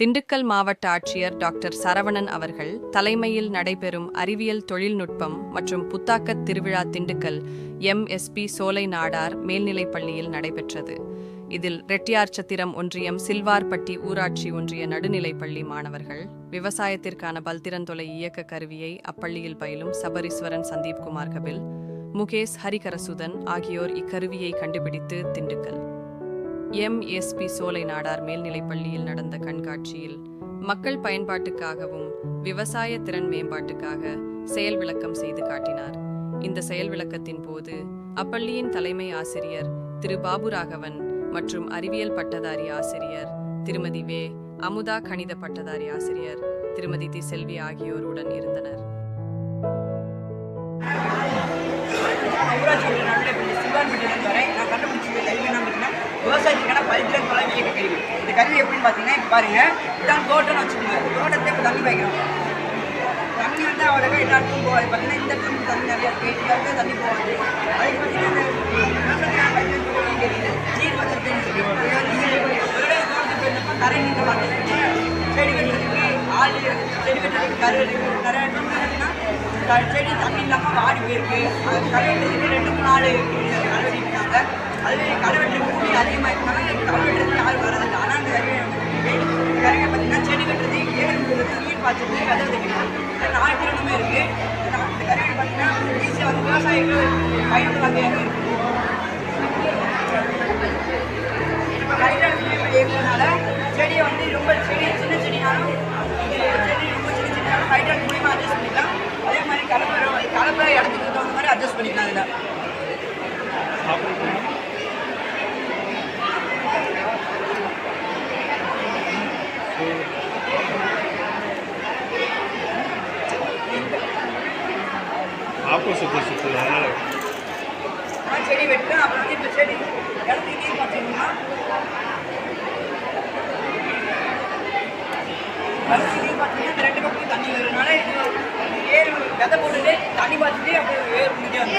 திண்டுக்கல் மாவட்ட ஆட்சியர் டாக்டர் சரவணன் அவர்கள் தலைமையில் நடைபெறும் அறிவியல் தொழில்நுட்பம் மற்றும் புத்தாக்கத் திருவிழா திண்டுக்கல் MSP சோலை நாடார் மேல்நிலைப் பள்ளியில் நடைபெற்றது. இதில் ரெட்டியார்சத்திரம் ஒன்றியம் சில்வார்பட்டி ஊராட்சி ஒன்றிய நடுநிலைப்பள்ளி மாணவர்கள் விவசாயத்திற்கான பல்திறந்தொலை இயக்க கருவியை அப்பள்ளியில் பயிலும் சபரீஸ்வரன் சந்தீப்குமார் கபில், முகேஷ் ஹரிகரசுதன் ஆகியோர் இக்கருவியை கண்டுபிடித்து திண்டுக்கல் MSP சோலை நாடார் மேல்நிலைப்பள்ளியில் நடந்த கண்காட்சியில் மக்கள் பயன்பாட்டுக்காகவும் விவசாய திறன் மேம்பாட்டுக்காக செயல் விளக்கம் செய்து காட்டினார். இந்த செயல் விளக்கத்தின் போது அப்பள்ளியின் தலைமை ஆசிரியர் திரு பாபுராகவன் மற்றும் அறிவியல் பட்டதாரி ஆசிரியர் திருமதி வே அமுதா, கணித பட்டதாரி ஆசிரியர் திருமதி தி செல்வி ஆகியோர் உடன் இருந்தனர். விவசாயத்துக்கான பல்திறன் தொலை இயக்க கருவி. இந்த கருவி எப்படின்னு பார்த்தீங்கன்னா, இப்போ பாருங்க, இதான் தோட்டம்னு வச்சுக்கோங்க. தோட்டத்தை இப்போ தண்ணி வைக்கிறோம். தண்ணி வந்து அவ்வளோக்கா எல்லா இடத்துக்கும் போகாது. பார்த்தீங்கன்னா இந்த இடத்துல தண்ணி நிறையா இருக்குது, இடத்துல தண்ணி போகாது. அதுக்கு பார்த்தீங்கன்னா விவசாயத்துக்கான பல்திறன் தொலை இயக்க கருவி நீர் வந்து தரை நீங்க பார்த்தீங்கன்னா செடி வெட்டுறதுக்கு ஆள், செடி வெட்டுறதுக்கு கரு நிறைய இடத்துல செடி தண்ணி இல்லாமல் வாடி போயிருக்கு. அது களை வெட்டுறதுக்கு 2-3 நாள் களை வெட்டிருக்காங்க. அது களை வெட்டுறதுக்கு கூலி அதிகமாக இருக்கனால களை வெட்டுறதுக்கு யாரும் வரதில்லை. ஆனால் அந்த கருவியை பார்த்தீங்கன்னா செடி வெட்டுறது, ஏறுறது, நீர் பாய்ச்சறது, விதை விதைக்கணும், 4 திறனுமே இருக்குது. இந்த கருவியை பார்த்தீங்கன்னா ஈஸியாக வந்து விவசாயிகள் பயனுள்ள வகையாக இருக்குது. இப்போ லைட்டாக ஏறினால செடியை வந்து ரொம்ப செடி சின்ன செடினாலும் செடி ரொம்ப சின்ன செடினாலும் லைட்டாக மூலியமாக அட்ஜஸ்ட் பண்ணிக்கலாம். அதே மாதிரி கலப்பை இடத்துக்கு தகுந்த மாதிரி அட்ஜஸ்ட் பண்ணிக்கலாம். இதில் செடி வெட்டு, அப்புறம் வந்து இப்போ செடி இடத்துக்கு நீர் பார்த்தீங்கன்னா நீர் பார்த்தீங்கன்னா 2 பக்கம் தண்ணி வருதுனால ஏறு விதை போட்டுட்டு தண்ணி பார்த்துட்டு அப்படியே ஏறு முடியாது.